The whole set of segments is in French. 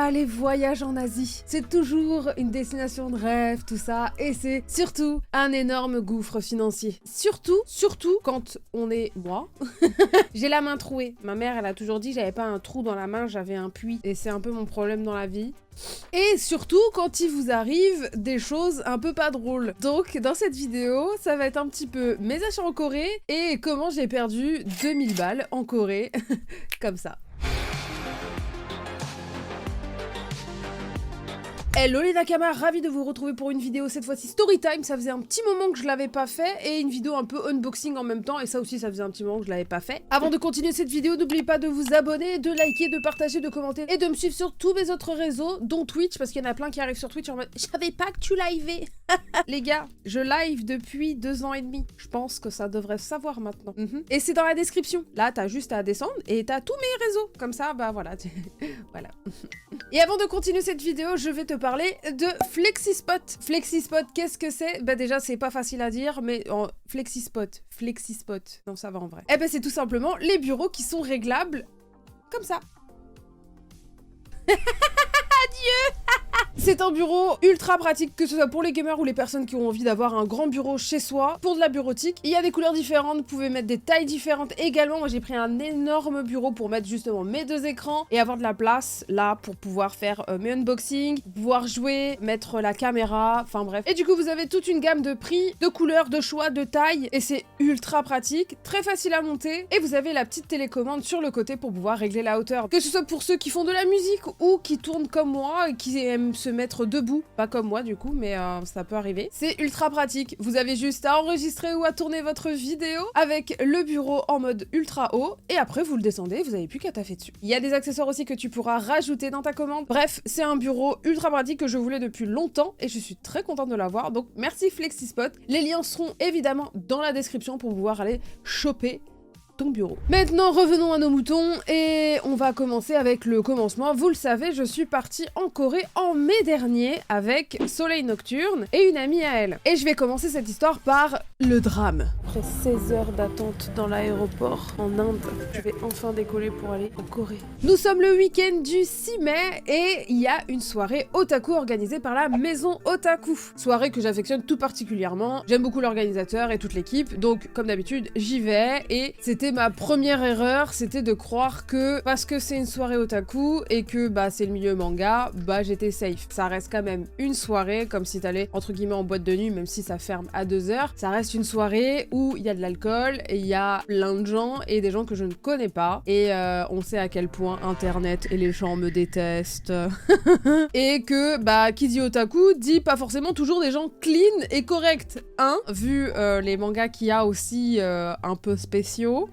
Ah, les voyages en Asie, c'est toujours une destination de rêve, tout ça, et c'est surtout un énorme gouffre financier. Surtout quand on est moi. J'ai la main trouée. Ma mère, elle a toujours dit que j'avais pas un trou dans la main, j'avais un puits, et c'est un peu mon problème dans la vie. Et surtout quand il vous arrive des choses un peu pas drôles. Donc dans cette vidéo, ça va être un petit peu mes achats en Corée et comment j'ai perdu 2000 balles en Corée, comme ça. Hello les Nakama, ravi de vous retrouver pour une vidéo cette fois-ci Storytime. Ça faisait un petit moment que je l'avais pas fait et une vidéo un peu unboxing en même temps, et ça aussi ça faisait un petit moment que je l'avais pas fait. Avant de continuer cette vidéo, n'oubliez pas de vous abonner, de liker, de partager, de commenter et de me suivre sur tous mes autres réseaux, dont Twitch, parce qu'il y en a plein qui arrivent sur Twitch en mode « Je savais pas que tu livais !» Les gars, je live depuis 2 ans et demi. Je pense que ça devrait se savoir maintenant. Et c'est dans la description. Là, t'as juste à descendre et t'as tous mes réseaux. Comme ça, bah voilà. Voilà. Et avant de continuer cette vidéo, je vais te parler de Flexispot. Flexispot, qu'est-ce que c'est? Bah déjà, c'est pas facile à dire, mais Flexispot. Non, ça va en vrai. Eh ben, c'est tout simplement les bureaux qui sont réglables comme ça. Adieu. C'est un bureau ultra pratique, que ce soit pour les gamers ou les personnes qui ont envie d'avoir un grand bureau chez soi, pour de la bureautique. Il y a des couleurs différentes, vous pouvez mettre des tailles différentes également. Moi j'ai pris un énorme bureau pour mettre justement mes 2 écrans et avoir de la place là pour pouvoir faire mes unboxings, pouvoir jouer, mettre la caméra, enfin bref. Et du coup vous avez toute une gamme de prix, de couleurs, de choix, de tailles, et c'est ultra pratique, très facile à monter, et vous avez la petite télécommande sur le côté pour pouvoir régler la hauteur. Que ce soit pour ceux qui font de la musique ou qui tournent comme moi et qui aiment se mettre debout, pas comme moi du coup, mais ça peut arriver. C'est ultra pratique, vous avez juste à enregistrer ou à tourner votre vidéo avec le bureau en mode ultra haut, et après vous le descendez, vous n'avez plus qu'à taffer dessus. Il y a des accessoires aussi que tu pourras rajouter dans ta commande. Bref, c'est un bureau ultra pratique que je voulais depuis longtemps et je suis très contente de l'avoir, donc merci Flexispot. Les liens seront évidemment dans la description pour pouvoir aller choper ton bureau. Maintenant, revenons à nos moutons et on va commencer avec le commencement. Vous le savez, je suis partie en Corée en mai dernier avec Soleil Nocturne et une amie à elle. Et je vais commencer cette histoire par le drame. Après 16 heures d'attente dans l'aéroport en Inde, je vais enfin décoller pour aller en Corée. Nous sommes le week-end du 6 mai et il y a une soirée otaku organisée par la Maison Otaku. Soirée que j'affectionne tout particulièrement. J'aime beaucoup l'organisateur et toute l'équipe, donc comme d'habitude, j'y vais, et c'était ma première erreur, c'était de croire que parce que c'est une soirée otaku et que bah c'est le milieu manga, bah j'étais safe. Ça reste quand même une soirée, comme si t'allais entre guillemets en boîte de nuit, même si ça ferme à 2h. Ça reste une soirée où il y a de l'alcool et il y a plein de gens et des gens que je ne connais pas. Et on sait à quel point internet et les gens me détestent. Et que bah qui dit otaku dit pas forcément toujours des gens clean et corrects, hein, vu les mangas qu'il y a aussi un peu spéciaux.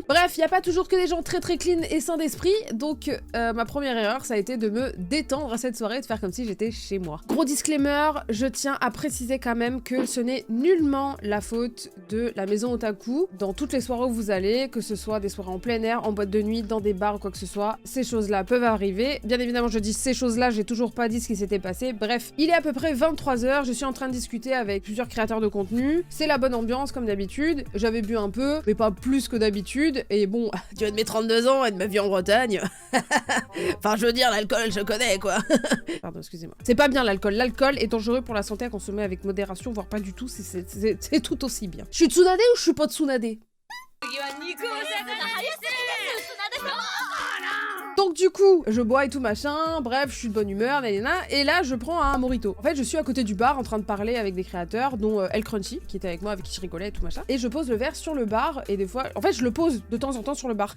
Bref, il n'y a pas toujours que des gens très clean et sains d'esprit, donc ma première erreur, ça a été de me détendre à cette soirée et de faire comme si j'étais chez moi. Gros disclaimer, je tiens à préciser quand même que ce n'est nullement la faute de la Maison Otaku. Dans toutes les soirées où vous allez, que ce soit des soirées en plein air, en boîte de nuit, dans des bars ou quoi que ce soit, ces choses-là peuvent arriver. Bien évidemment, je dis ces choses-là, j'ai toujours pas dit ce qui s'était passé. Bref, il est à peu près 23h, je suis en train de discuter avec plusieurs créateurs de contenu. C'est la bonne ambiance comme d'habitude. J'avais bu un peu, mais pas plus que d'habitude, et bon, tu vois, de mes 32 ans et de ma vie en Bretagne, enfin je veux dire, l'alcool je connais quoi. Pardon, excusez-moi. C'est pas bien l'alcool, l'alcool est dangereux pour la santé à consommer avec modération, voire pas du tout, c'est tout aussi bien. Je suis Tsunade ou je suis pas Tsunade? Donc du coup, je bois et tout machin, bref, je suis de bonne humeur, nanana, et là je prends un mojito. En fait, je suis à côté du bar en train de parler avec des créateurs, dont El Crunchy, qui était avec moi, avec qui je rigolais et tout machin, et je pose le verre sur le bar, et des fois, en fait, je le pose de temps en temps sur le bar.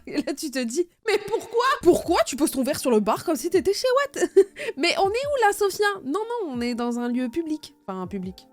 Et là, tu te dis, mais pourquoi? Pourquoi tu poses ton verre sur le bar comme si t'étais chez Watt? Mais on est où là, Sophia? Non, on est dans un lieu public. Enfin, un public.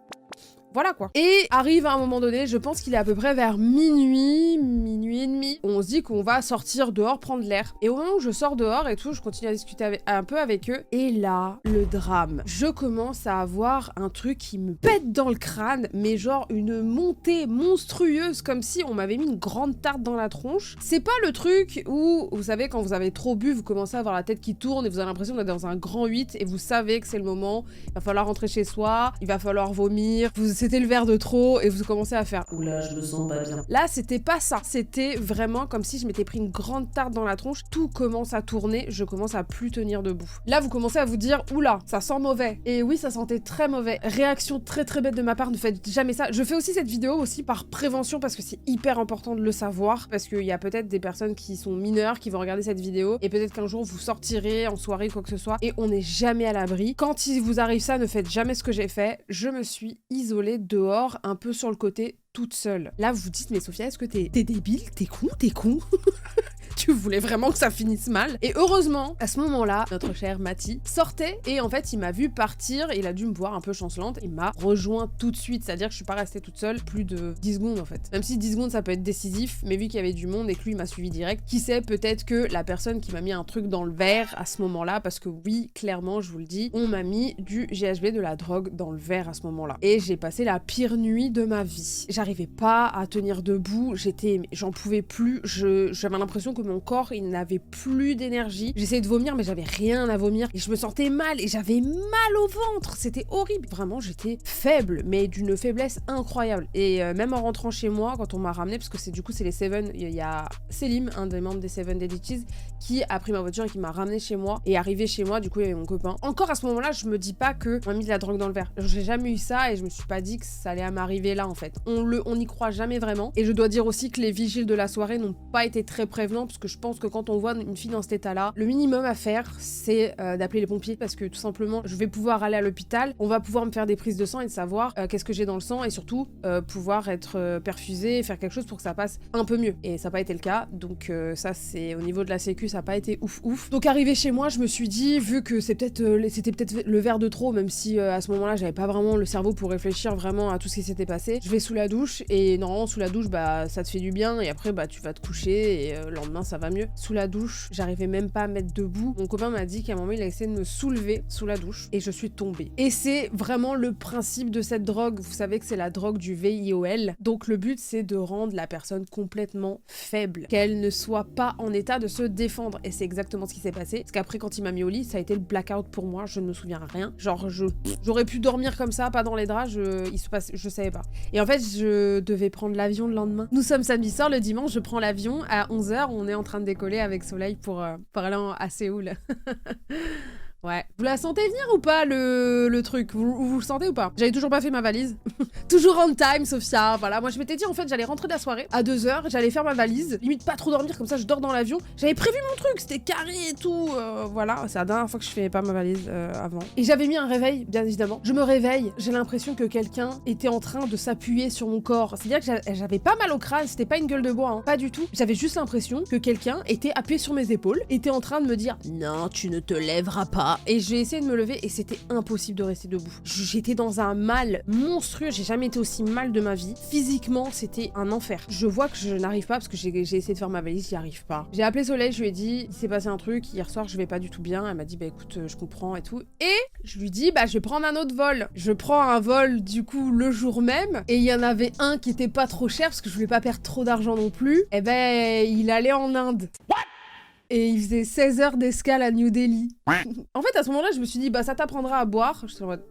Voilà quoi. Et arrive à un moment donné, je pense qu'il est à peu près vers minuit et demi, on se dit qu'on va sortir dehors prendre l'air. Et au moment où je sors dehors et tout, je continue à discuter un peu avec eux. Et là, le drame. Je commence à avoir un truc qui me pète dans le crâne, mais genre une montée monstrueuse, comme si on m'avait mis une grande tarte dans la tronche. C'est pas le truc où, vous savez, quand vous avez trop bu, vous commencez à avoir la tête qui tourne et vous avez l'impression d'être dans un grand 8 et vous savez que c'est le moment, il va falloir rentrer chez soi, il va falloir vomir, c'est c'était le verre de trop et vous commencez à faire Oula, je me sens pas bien. Là, c'était pas ça. C'était vraiment comme si je m'étais pris une grande tarte dans la tronche. Tout commence à tourner, je commence à plus tenir debout. Là, vous commencez à vous dire, oula, ça sent mauvais. Et oui, ça sentait très mauvais. Réaction très très bête de ma part, ne faites jamais ça. Je fais aussi cette vidéo aussi par prévention parce que c'est hyper important de le savoir. Parce qu'il y a peut-être des personnes qui sont mineures qui vont regarder cette vidéo et peut-être qu'un jour vous sortirez en soirée, quoi que ce soit, et on n'est jamais à l'abri. Quand il vous arrive ça, ne faites jamais ce que j'ai fait. Je me suis isolée dehors, un peu sur le côté, toute seule. Là, vous vous dites, mais Sophia, est-ce que t'es débile? T'es con? Tu voulais vraiment que ça finisse mal. Et heureusement, à ce moment-là, notre cher Mati sortait et en fait, il m'a vu partir. Il a dû me voir un peu chancelante. Il m'a rejoint tout de suite. C'est-à-dire que je suis pas restée toute seule plus de 10 secondes en fait. Même si 10 secondes, ça peut être décisif. Mais vu qu'il y avait du monde et que lui, il m'a suivi direct, qui sait, peut-être que la personne qui m'a mis un truc dans le verre à ce moment-là, parce que oui, clairement, je vous le dis, on m'a mis du GHB, de la drogue dans le verre à ce moment-là. Et j'ai passé la pire nuit de ma vie. J'arrivais pas à tenir debout. J'en pouvais plus. J'avais l'impression que mon corps, il n'avait plus d'énergie. J'essayais de vomir, mais j'avais rien à vomir. Et je me sentais mal, et j'avais mal au ventre. C'était horrible. Vraiment, j'étais faible, mais d'une faiblesse incroyable. Et même en rentrant chez moi, quand on m'a ramené, parce que c'est les Seven, il y a Selim, un des membres des Seven Deadly Cheese, qui a pris ma voiture et qui m'a ramené chez moi. Et arrivé chez moi, du coup, il y avait mon copain. Encore à ce moment-là, je me dis pas que on m'a mis de la drogue dans le verre. J'ai jamais eu ça, et je me suis pas dit que ça allait m'arriver là, en fait. On n'y croit jamais vraiment. Et je dois dire aussi que les vigiles de la soirée n'ont pas été très prévenants, parce que je pense que quand on voit une fille dans cet état-là, le minimum à faire, c'est d'appeler les pompiers, parce que tout simplement, je vais pouvoir aller à l'hôpital, on va pouvoir me faire des prises de sang et de savoir qu'est-ce que j'ai dans le sang, et surtout pouvoir être perfusé, faire quelque chose pour que ça passe un peu mieux. Et ça n'a pas été le cas, donc ça, c'est au niveau de la sécu, ça n'a pas été ouf. Donc arrivé chez moi, je me suis dit, vu que c'était peut-être le verre de trop, même si à ce moment-là, j'avais pas vraiment le cerveau pour réfléchir vraiment à tout ce qui s'était passé, je vais sous la douche, et normalement, sous la douche, bah ça te fait du bien, et après, bah tu vas te coucher, et le lendemain, ça va mieux. Sous la douche, j'arrivais même pas à mettre debout. Mon copain m'a dit qu'à un moment, il a essayé de me soulever sous la douche, et je suis tombée. Et c'est vraiment le principe de cette drogue. Vous savez que c'est la drogue du VIOL. Donc le but, c'est de rendre la personne complètement faible, qu'elle ne soit pas en état de se défendre. Et c'est exactement ce qui s'est passé. Parce qu'après, quand il m'a mis au lit, ça a été le blackout pour moi. Je ne me souviens rien. Genre, j'aurais pu dormir comme ça, pas dans les draps. Je savais pas. Et en fait, je devais prendre l'avion le lendemain. Nous sommes samedi soir, le dimanche, je prends l'avion à 11h. On est en train de décoller avec Soleil pour aller à Séoul. Ouais. Vous la sentez venir ou pas, le truc? Vous le sentez ou pas? J'avais toujours pas fait ma valise. Toujours on time, Sophia. Voilà, moi je m'étais dit en fait j'allais rentrer de la soirée à 2h, j'allais faire ma valise, limite pas trop dormir, comme ça je dors dans l'avion. J'avais prévu mon truc, c'était carré et tout. Voilà, c'est la dernière fois que je fais pas ma valise avant. Et j'avais mis un réveil, bien évidemment. Je me réveille, j'ai l'impression que quelqu'un était en train de s'appuyer sur mon corps. C'est-à-dire que j'avais pas mal au crâne, c'était pas une gueule de bois, hein. Pas du tout. J'avais juste l'impression que quelqu'un était appuyé sur mes épaules, était en train de me dire non, tu ne te lèveras pas. Et j'ai essayé de me lever et c'était impossible de rester debout. J'étais dans un mal monstrueux, j'ai jamais été aussi mal de ma vie. Physiquement, c'était un enfer. Je vois que je n'arrive pas parce que j'ai essayé de faire ma valise, j'y arrive pas. J'ai appelé Soleil, je lui ai dit, il s'est passé un truc, hier soir je vais pas du tout bien. Elle m'a dit, bah écoute, je comprends et tout. Et je lui dis, bah je vais prendre un autre vol. Je prends un vol du coup le jour même et il y en avait un qui était pas trop cher parce que je voulais pas perdre trop d'argent non plus. Et ben, il allait en Inde. What? Et il faisait 16 heures d'escale à New Delhi. En fait, à ce moment-là, je me suis dit, bah ça t'apprendra à boire. Je suis en mode,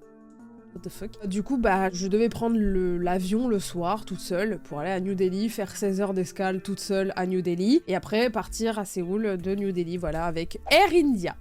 what the fuck. Du coup, bah, je devais prendre l'avion le soir, toute seule, pour aller à New Delhi, faire 16 heures d'escale toute seule à New Delhi, et après partir à Séoul de New Delhi, voilà, avec Air India.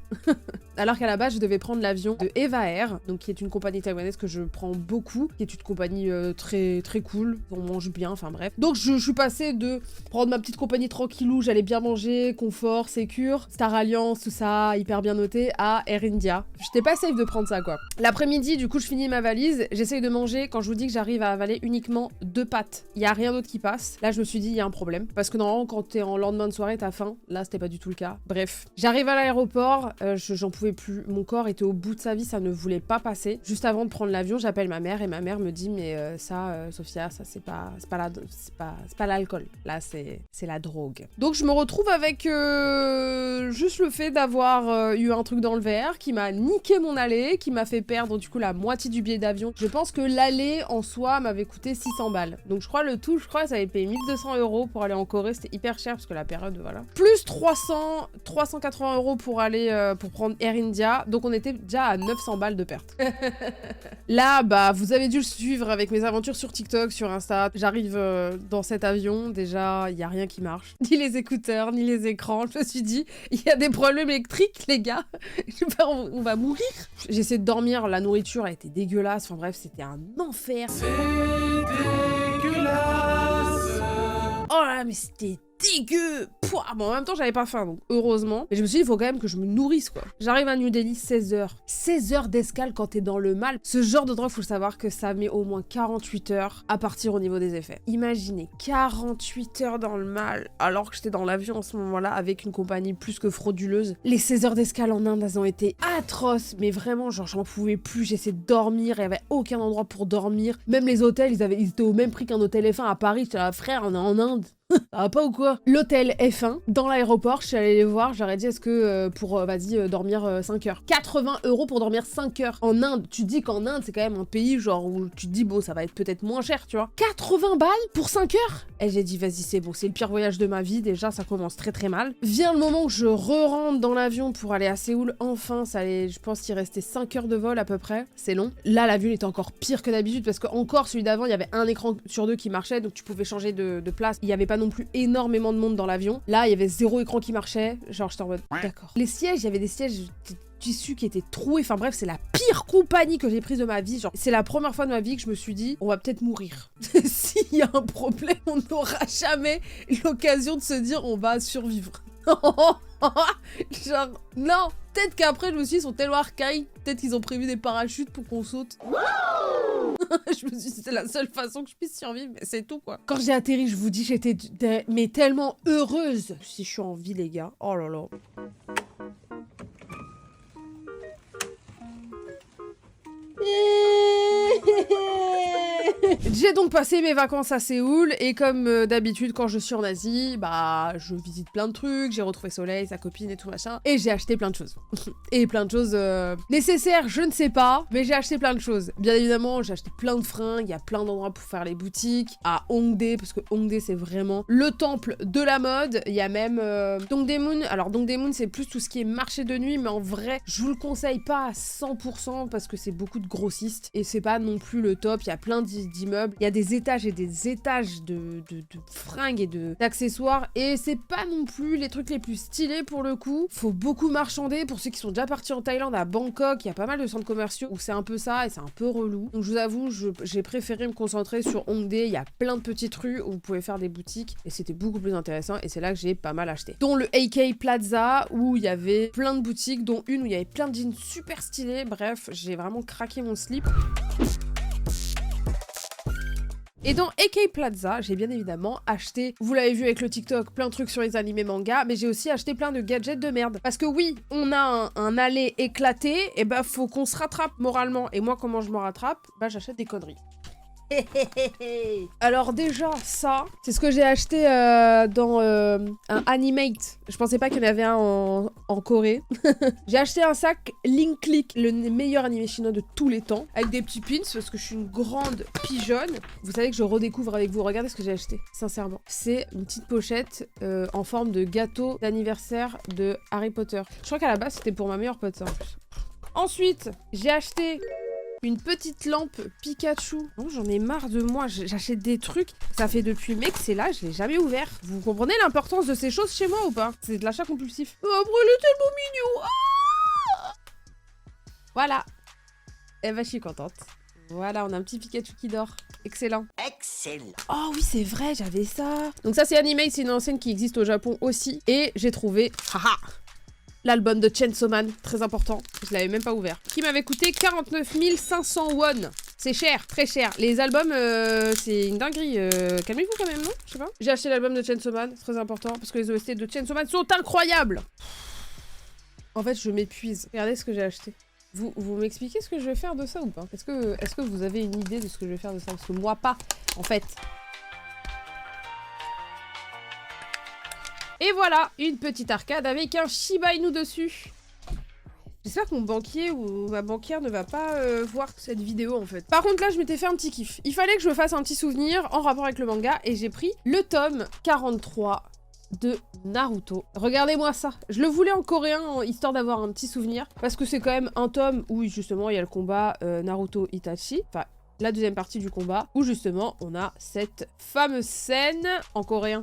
Alors qu'à la base, je devais prendre l'avion de Eva Air, donc qui est une compagnie taïwanaise que je prends beaucoup, qui est une compagnie très très cool, on mange bien, enfin bref. Donc je suis passée de prendre ma petite compagnie tranquillou, j'allais bien manger, confort, sécure, Star Alliance, tout ça, hyper bien noté, à Air India. J'étais pas safe de prendre ça, quoi. L'après-midi, du coup, je finis ma valise, j'essaye de manger, quand je vous dis que j'arrive à avaler uniquement 2 pâtes, il y a rien d'autre qui passe. Là, je me suis dit, il y a un problème. Parce que normalement, quand t'es en lendemain de soirée, t'as faim. Là, c'était pas du tout le cas. Bref. J'arrive à l'aéroport, j'en pouvais plus. Mon corps était au bout de sa vie, ça ne voulait pas passer. Juste avant de prendre l'avion, j'appelle ma mère et ma mère me dit, mais Sophia, ça c'est pas l'alcool. Là, c'est la drogue. Donc, je me retrouve avec juste le fait d'avoir eu un truc dans le verre qui m'a niqué mon aller, qui m'a fait perdre du coup la moitié du billet billets d'avion. Je pense que l'aller en soi m'avait coûté 600 balles. Donc je crois le tout, ça avait payé 1200 € pour aller en Corée. C'était hyper cher parce que la période, voilà. Plus 380 € pour aller, pour prendre Air India. Donc on était déjà à 900 balles de perte. Là, bah, vous avez dû le suivre avec mes aventures sur TikTok, sur Insta. J'arrive dans cet avion, déjà, il n'y a rien qui marche. Ni les écouteurs, ni les écrans. Je me suis dit, il y a des problèmes électriques, les gars. On va mourir. J'essaie de dormir, la nourriture a été dégueulasse. Enfin bref, c'était un enfer. C'est dégueulasse. Oh là, mais c'était dégueu. Pouah, bon, en même temps, j'avais pas faim, donc heureusement. Mais je me suis dit, il faut quand même que je me nourrisse, quoi. J'arrive à New Delhi, 16h. 16h d'escale quand t'es dans le mal. Ce genre de drogue, faut savoir que ça met au moins 48 heures à partir au niveau des effets. Imaginez, 48 heures dans le mal, alors que j'étais dans l'avion en ce moment-là, avec une compagnie plus que frauduleuse. Les 16 heures d'escale en Inde, elles ont été atroces, mais vraiment, genre, j'en pouvais plus. J'essayais de dormir, il y avait aucun endroit pour dormir. Même les hôtels, ils étaient au même prix qu'un hôtel F1 à Paris. J'étais là, frère, on est en Inde. Ça va pas ou quoi? L'hôtel F1, dans l'aéroport, je suis allée les voir, j'aurais dit est-ce que pour, vas-y, dormir 5 heures. 80 € pour dormir 5 heures. En Inde, tu te dis qu'en Inde, c'est quand même un pays genre où tu te dis bon, ça va être peut-être moins cher, tu vois. 80 balles pour 5 heures? Et j'ai dit vas-y, c'est bon, c'est le pire voyage de ma vie, déjà, ça commence très très mal. Vient le moment où je re-rentre dans l'avion pour aller à Séoul, enfin, ça allait, je pense qu'il restait 5 heures de vol à peu près, c'est long. Là, l'avion était encore pire que d'habitude parce que encore celui d'avant, il y avait un écran sur deux qui marchait, donc tu pouvais changer de place. Il y avait pas non plus énormément de monde dans l'avion. Là, il y avait 0 écran qui marchait. Genre, j'étais en mode, d'accord. Les sièges, il y avait des sièges de tissu qui étaient troués. Enfin bref, c'est la pire compagnie que j'ai prise de ma vie. Genre, c'est la première fois de ma vie que je me suis dit, on va peut-être mourir. S'il y a un problème, on n'aura jamais l'occasion de se dire, on va survivre. Genre, non. Peut-être qu'après, je me suis dit, ils sont tellement archaïques. Peut-être qu'ils ont prévu des parachutes pour qu'on saute. Je me suis dit, c'est la seule façon que je puisse survivre, mais c'est tout, quoi. Quand j'ai atterri, je vous dis, j'étais mais tellement heureuse. Si je suis en vie, les gars. Oh là là. J'ai donc passé mes vacances à Séoul et comme d'habitude quand je suis en Asie, bah je visite plein de trucs, j'ai retrouvé Soleil, sa copine et tout machin, et j'ai acheté plein de choses. Et plein de choses nécessaires, je ne sais pas, mais j'ai acheté plein de choses. Bien évidemment, j'ai acheté plein de fringues, il y a plein d'endroits pour faire les boutiques, à Hongdae, parce que Hongdae c'est vraiment le temple de la mode, il y a même Dongdaemun. Alors Dongdaemun c'est plus tout ce qui est marché de nuit, mais en vrai, je vous le conseille pas à 100% parce que c'est beaucoup de grossistes et c'est pas non plus le top, il y a plein d'immeubles, il y a des étages et des étages de fringues et d'accessoires et c'est pas non plus les trucs les plus stylés pour le coup. Faut beaucoup marchander. Pour ceux qui sont déjà partis en Thaïlande, à Bangkok, il y a pas mal de centres commerciaux où c'est un peu ça et c'est un peu relou. Donc je vous avoue, j'ai préféré me concentrer sur Hongdae, il y a plein de petites rues où vous pouvez faire des boutiques et c'était beaucoup plus intéressant et c'est là que j'ai pas mal acheté. Dont le AK Plaza où il y avait plein de boutiques, dont une où il y avait plein de jeans super stylés. Bref, j'ai vraiment craqué mon slip. Et dans AK Plaza, j'ai bien évidemment acheté, vous l'avez vu avec le TikTok, plein de trucs sur les animés mangas, mais j'ai aussi acheté plein de gadgets de merde. Parce que oui, on a un aller éclaté, et bah faut qu'on se rattrape moralement. Et moi, comment je me rattrape? Bah j'achète des conneries. Alors déjà, ça, c'est ce que j'ai acheté dans un Animate. Je pensais pas qu'il y en avait un en Corée. J'ai acheté un sac Link Click, le meilleur animé chinois de tous les temps, avec des petits pins, parce que je suis une grande pigeonne. Vous savez que je redécouvre avec vous. Regardez ce que j'ai acheté, sincèrement. C'est une petite pochette en forme de gâteau d'anniversaire de Harry Potter. Je crois qu'à la base, c'était pour ma meilleure pote, ça, en plus. Ensuite, j'ai acheté une petite lampe Pikachu. Non, j'en ai marre de moi. J'achète des trucs. Ça fait depuis mai que c'est là. Je l'ai jamais ouvert. Vous comprenez l'importance de ces choses chez moi ou pas? C'est de l'achat compulsif. Oh, après, il est tellement mignon. Ah, voilà. Eh ben, je suis contente. Voilà, on a un petit Pikachu qui dort. Excellent. Excellent. Oh oui, c'est vrai, j'avais ça. Donc ça, c'est Animate. C'est une enseigne qui existe au Japon aussi. Et j'ai trouvé... Haha, l'album de Chainsaw Man, très important, je l'avais même pas ouvert, qui m'avait coûté 49 500 won. C'est cher, très cher. Les albums, c'est une dinguerie. Calmez-vous quand même, non? Je sais pas. J'ai acheté l'album de Chainsaw Man, très important, parce que les OST de Chainsaw Man sont incroyables. En fait, je m'épuise. Regardez ce que j'ai acheté. Vous m'expliquez ce que je vais faire de ça ou pas? Est-ce que vous avez une idée de ce que je vais faire de ça? Parce que moi, pas, en fait. Et voilà, une petite arcade avec un Shiba Inu dessus. J'espère que mon banquier ou ma banquière ne va pas voir cette vidéo en fait. Par contre là je m'étais fait un petit kiff. Il fallait que je me fasse un petit souvenir en rapport avec le manga et j'ai pris le tome 43 de Naruto. Regardez-moi ça. Je le voulais en coréen histoire d'avoir un petit souvenir parce que c'est quand même un tome où justement il y a le combat Naruto-Itachi. Enfin, la deuxième partie du combat où justement on a cette fameuse scène en coréen.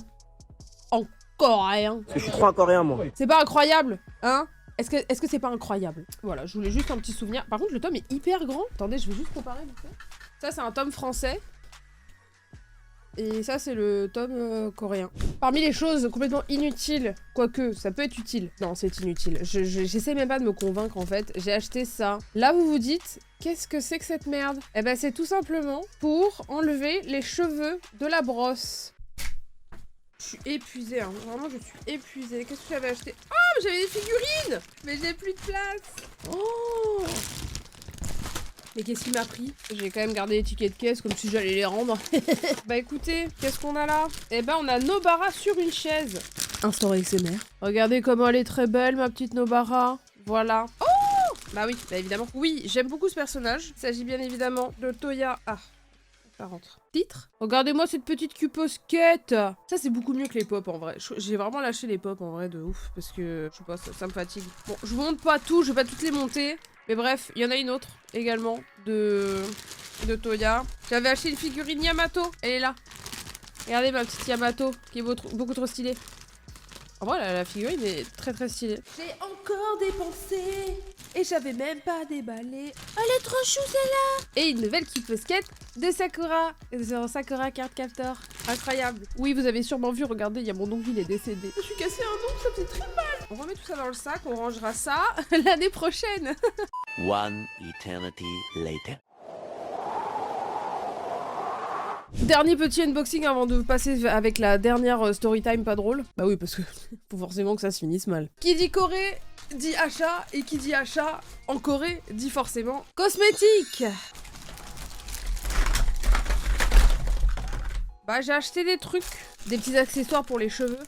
En coréen. Je suis trop un coréen moi. C'est pas incroyable, hein? Est-ce que c'est pas incroyable? Voilà, je voulais juste un petit souvenir. Par contre, le tome est hyper grand. Attendez, je vais juste comparer. Ça, c'est un tome français. Et ça, c'est le tome coréen. Parmi les choses complètement inutiles, quoique, ça peut être utile. Non, c'est inutile. J'essaie même pas de me convaincre, en fait. J'ai acheté ça. Là, vous vous dites, qu'est-ce que c'est que cette merde? Eh ben, c'est tout simplement pour enlever les cheveux de la brosse. Je suis épuisée, hein. Vraiment, je suis épuisée. Qu'est-ce que j'avais acheté? Oh, mais j'avais des figurines! Mais j'ai plus de place. Oh! Mais qu'est-ce qu'il m'a pris? J'ai quand même gardé les tickets de caisse comme si j'allais les rendre. Bah écoutez, qu'est-ce qu'on a là? Eh ben, on a Nobara sur une chaise. Instant ASMR. Regardez comment elle est très belle, ma petite Nobara. Voilà. Oh! Bah oui, bah évidemment. Oui, j'aime beaucoup ce personnage. Il s'agit bien évidemment de Toya. Ah. Ça rentre. Titre. Regardez-moi cette petite cuposquette. Ça c'est beaucoup mieux que les pop en vrai. J'ai vraiment lâché les pop en vrai de ouf parce que je sais pas, ça me fatigue. Bon, je vous montre pas tout, je vais pas toutes les monter. Mais bref, il y en a une autre également de Toya. J'avais acheté une figurine Yamato, elle est là. Regardez ma petite Yamato qui est beaucoup trop stylée. En vrai, la figurine est très très stylée. J'ai encore dépensé et j'avais même pas déballé. Elle est trop chou celle-là. Et une nouvelle cuposquette de Sakura. Sakura Card Captor. Incroyable. Oui, vous avez sûrement vu, regardez, il y a mon ongle, il est décédé. Je suis cassé un ongle, ça me fait très mal. On remet tout ça dans le sac, on rangera ça l'année prochaine. One eternity later. Dernier petit unboxing avant de passer avec la dernière story time pas drôle. Bah oui, parce que faut forcément que ça se finisse mal. Qui dit Corée dit achat, et qui dit achat en Corée dit forcément cosmétique. Bah j'ai acheté des trucs, des petits accessoires pour les cheveux.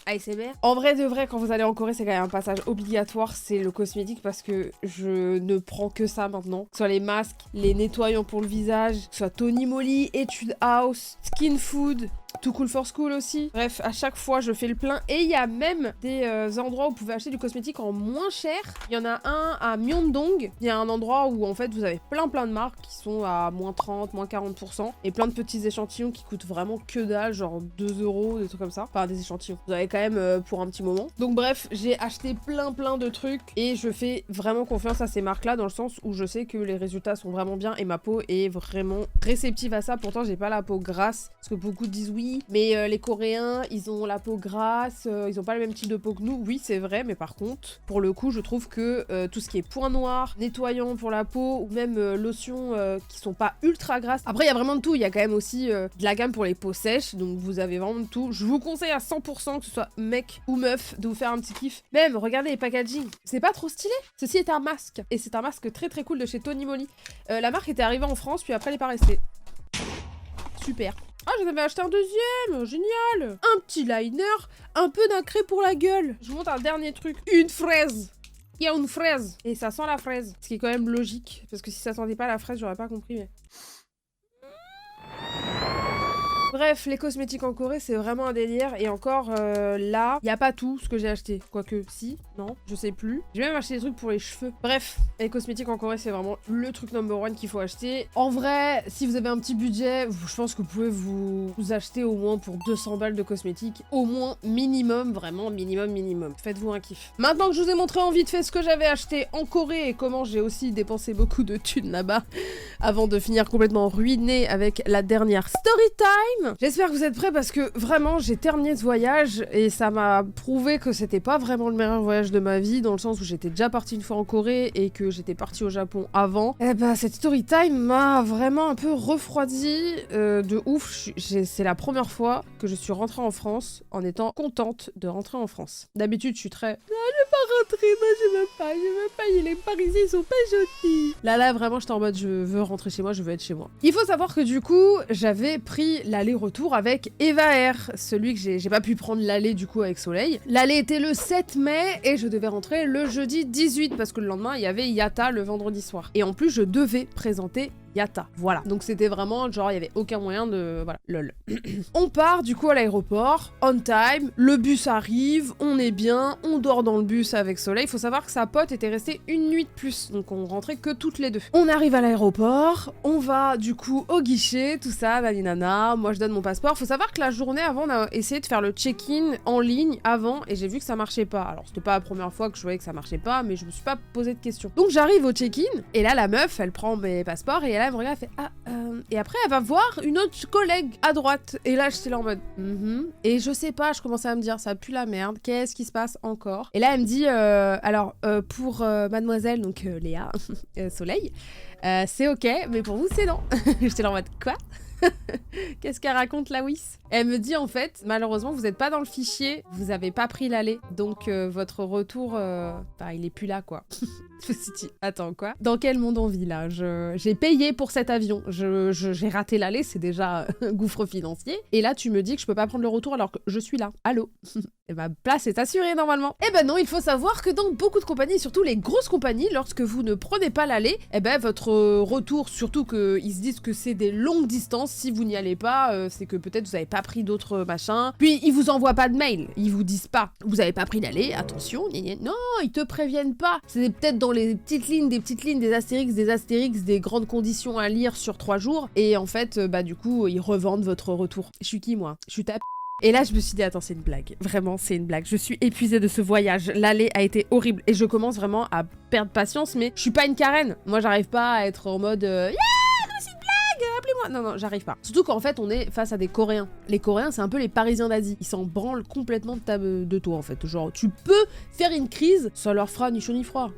ASMR. En vrai de vrai, quand vous allez en Corée, c'est quand même un passage obligatoire, c'est le cosmétique parce que je ne prends que ça maintenant. Que ce soit les masques, les nettoyants pour le visage, que ce soit Tony Moly, Etude House, Skin Food, Too Cool for School aussi. Bref, à chaque fois, je fais le plein. Et il y a même des endroits où vous pouvez acheter du cosmétique en moins cher. Il y en a un à Myeongdong. Il y a un endroit où, en fait, vous avez plein de marques qui sont à moins 30, moins 40%. Et plein de petits échantillons qui coûtent vraiment que dalle, genre 2 €, des trucs comme ça. Enfin, des échantillons. Vous avez quand même pour un petit moment. Donc bref, j'ai acheté plein de trucs. Et je fais vraiment confiance à ces marques-là, dans le sens où je sais que les résultats sont vraiment bien. Et ma peau est vraiment réceptive à ça. Pourtant, j'ai pas la peau grasse. Parce que beaucoup disent oui. Mais les Coréens, ils ont la peau grasse, ils ont pas le même type de peau que nous. Oui, c'est vrai, mais par contre, pour le coup, je trouve que tout ce qui est point noir, nettoyant pour la peau, ou même lotions qui sont pas ultra grasses. Après, il y a vraiment de tout. Il y a quand même aussi de la gamme pour les peaux sèches, donc vous avez vraiment de tout. Je vous conseille à 100%, que ce soit mec ou meuf, de vous faire un petit kiff. Même, regardez les packaging. C'est pas trop stylé. Ceci est un masque. Et c'est un masque très cool de chez Tony Moly. La marque était arrivée en France, puis après, elle est pas restée. Super. Ah, j'en avais acheté un deuxième, génial. Un petit liner, un peu nacré pour la gueule. Je vous montre un dernier truc, une fraise. Il y a une fraise. Et ça sent la fraise, ce qui est quand même logique. Parce que si ça sentait pas la fraise, j'aurais pas compris, mais... Bref, les cosmétiques en Corée, c'est vraiment un délire. Et encore, là, il n'y a pas tout ce que j'ai acheté. Quoique, si, non, je sais plus. J'ai même acheté des trucs pour les cheveux. Bref, les cosmétiques en Corée, c'est vraiment le truc number one qu'il faut acheter. En vrai, si vous avez un petit budget, je pense que vous pouvez vous acheter au moins pour 200 balles de cosmétiques. Au moins, minimum, vraiment, minimum. Faites-vous un kiff. Maintenant que je vous ai montré en vite fait ce que j'avais acheté en Corée et comment j'ai aussi dépensé beaucoup de thunes là-bas avant de finir complètement ruiné avec la dernière story time. J'espère que vous êtes prêts parce que vraiment j'ai terminé ce voyage et ça m'a prouvé que c'était pas vraiment le meilleur voyage de ma vie, dans le sens où j'étais déjà partie une fois en Corée et que j'étais partie au Japon avant. Et bah cette story time m'a vraiment un peu refroidi de ouf. C'est la première fois que je suis rentrée en France en étant contente de rentrer en France. D'habitude je suis très... Non, je vais pas rentrer, non je veux pas, les Parisiens ils sont pas gentils. Là vraiment j'étais en mode je veux rentrer chez moi, je veux être chez moi. Il faut savoir que du coup j'avais pris l'aller l'aller-retour avec Eva Air, celui que j'ai pas pu prendre l'aller du coup avec Soleil. L'aller était le 7 mai et je devais rentrer le jeudi 18 parce que le lendemain il y avait Yatta le vendredi soir. Et en plus je devais présenter Yatta. Voilà. Donc c'était vraiment genre il y avait aucun moyen de... Voilà. Lol. On part du coup à l'aéroport, on time, le bus arrive, on est bien, on dort dans le bus avec Soleil. Il faut savoir que sa pote était restée une nuit de plus, donc on rentrait que toutes les deux. On arrive à l'aéroport, on va du coup au guichet, tout ça, naninana, moi je donne mon passeport. Faut savoir que la journée avant, on a essayé de faire le check-in en ligne avant et j'ai vu que ça marchait pas. Alors c'était pas la première fois que je voyais que ça marchait pas, mais je me suis pas posé de questions. Donc j'arrive au check-in et là la meuf, elle prend mes passeports et elle me regarde, elle fait et après elle va voir une autre collègue à droite et là j'étais là en mode et je sais pas, je commençais à me dire ça pue la merde, qu'est-ce qui se passe encore? Et là elle me dit pour mademoiselle donc Léa Soleil c'est ok mais pour vous c'est non. J'étais là en mode quoi? Qu'est-ce qu'elle raconte la Wiss? Elle me dit en fait, malheureusement vous n'êtes pas dans le fichier, vous avez pas pris l'aller, donc votre retour, il est plus là quoi. Je me suis dit, attends quoi? Dans quel monde on vit là? J'ai payé pour cet avion, j'ai raté l'aller, c'est déjà un gouffre financier, et là tu me dis que je peux pas prendre le retour alors que je suis là. Allô? Et ma place est assurée normalement. Eh ben non, il faut savoir que dans beaucoup de compagnies, surtout les grosses compagnies, lorsque vous ne prenez pas l'aller, eh ben votre retour, surtout qu'ils se disent que c'est des longues distances, si vous n'y allez pas, c'est que peut-être vous avez pas pris d'autres machins. Puis ils vous envoient pas de mail, ils vous disent pas, vous avez pas pris l'aller, attention, non, ils te préviennent pas. C'est peut-être dans les petites lignes, des astérix, des grandes conditions à lire sur 3 jours, et en fait, du coup, ils revendent votre retour. Je suis qui moi? Je suis ta Et là, je me suis dit, attends, c'est une blague. Vraiment, c'est une blague. Je suis épuisée de ce voyage. L'aller a été horrible. Et je commence vraiment à perdre patience, mais je suis pas une Karen. Moi, j'arrive pas à être en mode yeah, c'est une blague, appelez-moi. Non, j'arrive pas. Surtout qu'en fait, on est face à des Coréens. Les Coréens, c'est un peu les Parisiens d'Asie. Ils s'en branlent complètement de toi, en fait. Genre, tu peux faire une crise, ça leur fera ni chaud ni froid.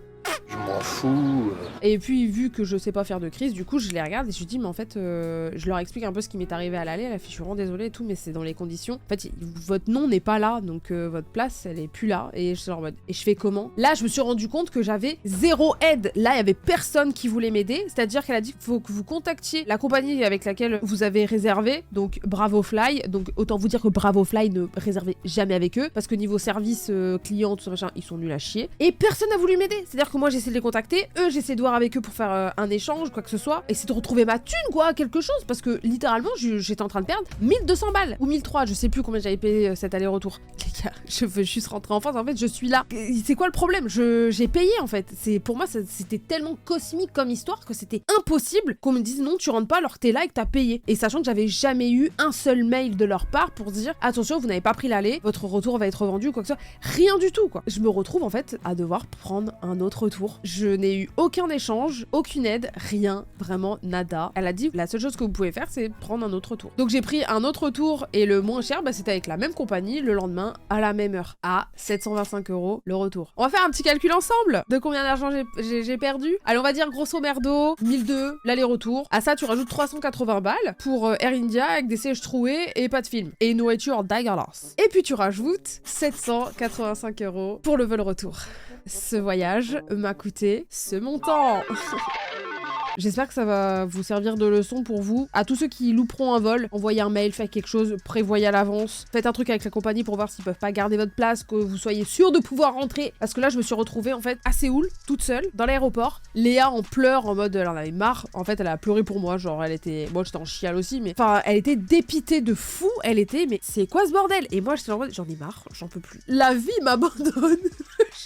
Je m'en fous. Et puis vu que je sais pas faire de crise, du coup je les regarde et je dis mais en fait je leur explique un peu ce qui m'est arrivé à l'aller, elle a fait je suis vraiment désolée et tout mais c'est dans les conditions. En fait votre nom n'est pas là donc votre place elle est plus là et je suis en mode et je fais comment? Là je me suis rendu compte que j'avais zéro aide. Là il y avait personne qui voulait m'aider, c'est-à-dire qu'elle a dit faut que vous contactiez la compagnie avec laquelle vous avez réservé, donc Bravo Fly. Donc autant vous dire que Bravo Fly ne réservez jamais avec eux parce que niveau service client tout ça machin ils sont nuls à chier et personne n'a voulu m'aider. C'est-à-dire que moi j'essaie de les contacter, eux j'essaie de voir avec eux pour faire un échange, quoi que ce soit, et c'est de retrouver ma thune quoi, quelque chose, parce que littéralement j'étais en train de perdre 1200 balles, ou 1003, je sais plus combien j'avais payé cet aller-retour. Les gars, je veux juste rentrer en France, en fait je suis là. C'est quoi le problème? J'ai payé en fait, pour moi c'était tellement cosmique comme histoire que c'était impossible qu'on me dise non tu rentres pas alors que t'es là et que t'as payé. Et sachant que j'avais jamais eu un seul mail de leur part pour dire attention vous n'avez pas pris l'aller, votre retour va être vendu, quoi que ce soit, rien du tout quoi. Je me retrouve en fait à devoir prendre un autre retour. Je n'ai eu aucun échange, aucune aide, rien, vraiment nada. Elle a dit la seule chose que vous pouvez faire c'est prendre un autre tour. Donc j'ai pris un autre tour et le moins cher c'était avec la même compagnie le lendemain à la même heure à 725 € le retour. On va faire un petit calcul ensemble de combien d'argent j'ai perdu. Allez on va dire grosso merdo 1002 l'aller-retour. À ça tu rajoutes 380 balles pour Air India avec des sièges troués et pas de film et nourriture dégueulasse. Et puis tu rajoutes 785 € pour le vol retour. Ce voyage m'a coûté ce montant. J'espère que ça va vous servir de leçon pour vous. À tous ceux qui louperont un vol, envoyez un mail, faites quelque chose, prévoyez à l'avance. Faites un truc avec la compagnie pour voir s'ils peuvent pas garder votre place, que vous soyez sûr de pouvoir rentrer. Parce que là, je me suis retrouvée en fait à Séoul, toute seule, dans l'aéroport. Léa en pleurs, en mode elle en avait marre. En fait, elle a pleuré pour moi, genre elle était... Moi, j'étais en chiale aussi, mais... Enfin, elle était dépitée de fou. Elle était, mais c'est quoi ce bordel? Et moi, j'étais en mode, j'en ai marre, j'en peux plus. La vie m'abandonne.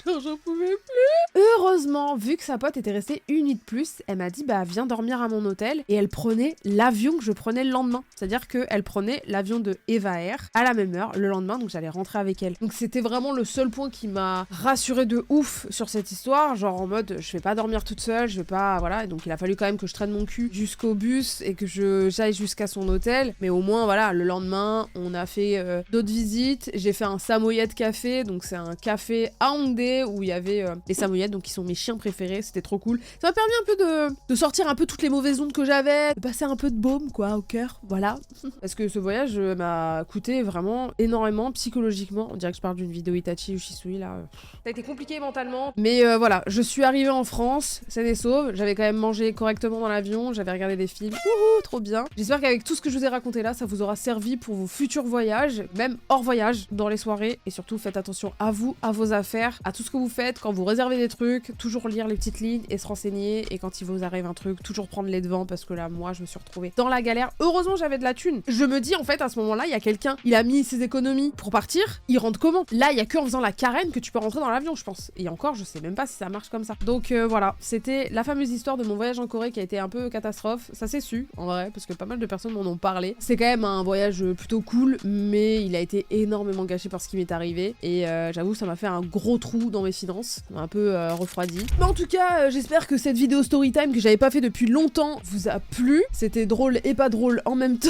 Genre, j'en pouvais plus. Heureusement, vu que sa pote était restée une nuit de plus, elle m'a dit, bah viens dormir à mon hôtel, et elle prenait l'avion que je prenais le lendemain. C'est-à-dire qu'elle prenait l'avion de Eva Air à la même heure le lendemain, donc j'allais rentrer avec elle. Donc c'était vraiment le seul point qui m'a rassurée de ouf sur cette histoire, genre en mode je vais pas dormir toute seule, je vais pas, voilà, et donc il a fallu quand même que je traîne mon cul jusqu'au bus et que j'aille jusqu'à son hôtel, mais au moins voilà, le lendemain on a fait d'autres visites, j'ai fait un Samoyed café, donc c'est un café à Hongdae où il y avait les Samoyed, donc qui sont mes chiens préférés, c'était trop cool. Ça m'a permis un peu de sortir un peu toutes les mauvaises ondes que j'avais, de passer un peu de baume quoi au cœur, voilà. Parce que ce voyage m'a coûté vraiment énormément psychologiquement. On dirait que je parle d'une vidéo Itachi ou Shisui là. Ça a été compliqué mentalement. Mais voilà, je suis arrivée en France, saine et sauve. J'avais quand même mangé correctement dans l'avion, j'avais regardé des films. Wouhou, trop bien. J'espère qu'avec tout ce que je vous ai raconté là, ça vous aura servi pour vos futurs voyages, même hors voyage, dans les soirées. Et surtout, faites attention à vous, à vos affaires, à tout ce que vous faites. Quand vous réservez des trucs, toujours lire les petites lignes et se renseigner. Et quand il vous arrive un truc, toujours prendre les devants parce que là, moi, je me suis retrouvée dans la galère. Heureusement, j'avais de la thune. Je me dis, en fait, à ce moment-là, il y a quelqu'un, il a mis ses économies pour partir. Il rentre comment? Là, il y a que en faisant la carène que tu peux rentrer dans l'avion, je pense. Et encore, je sais même pas si ça marche comme ça. Donc voilà, c'était la fameuse histoire de mon voyage en Corée qui a été un peu catastrophe. Ça s'est su, en vrai, parce que pas mal de personnes m'en ont parlé. C'est quand même un voyage plutôt cool, mais il a été énormément gâché par ce qui m'est arrivé. Et j'avoue, ça m'a fait un gros trou dans mes finances, un peu refroidi. Mais en tout cas, j'espère que cette vidéo storytime que j'avais pas fait depuis longtemps vous a plu. C'était drôle et pas drôle en même temps.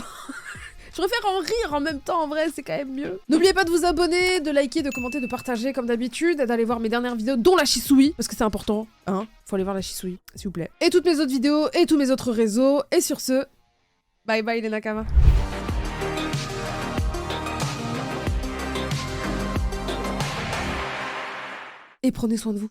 Je préfère en rire en même temps, en vrai, c'est quand même mieux. N'oubliez pas de vous abonner, de liker, de commenter, de partager comme d'habitude, d'aller voir mes dernières vidéos, dont la Shisui, parce que c'est important, hein. Faut aller voir la Shisui, s'il vous plaît. Et toutes mes autres vidéos, et tous mes autres réseaux. Et sur ce, bye bye les Nakama. Et prenez soin de vous.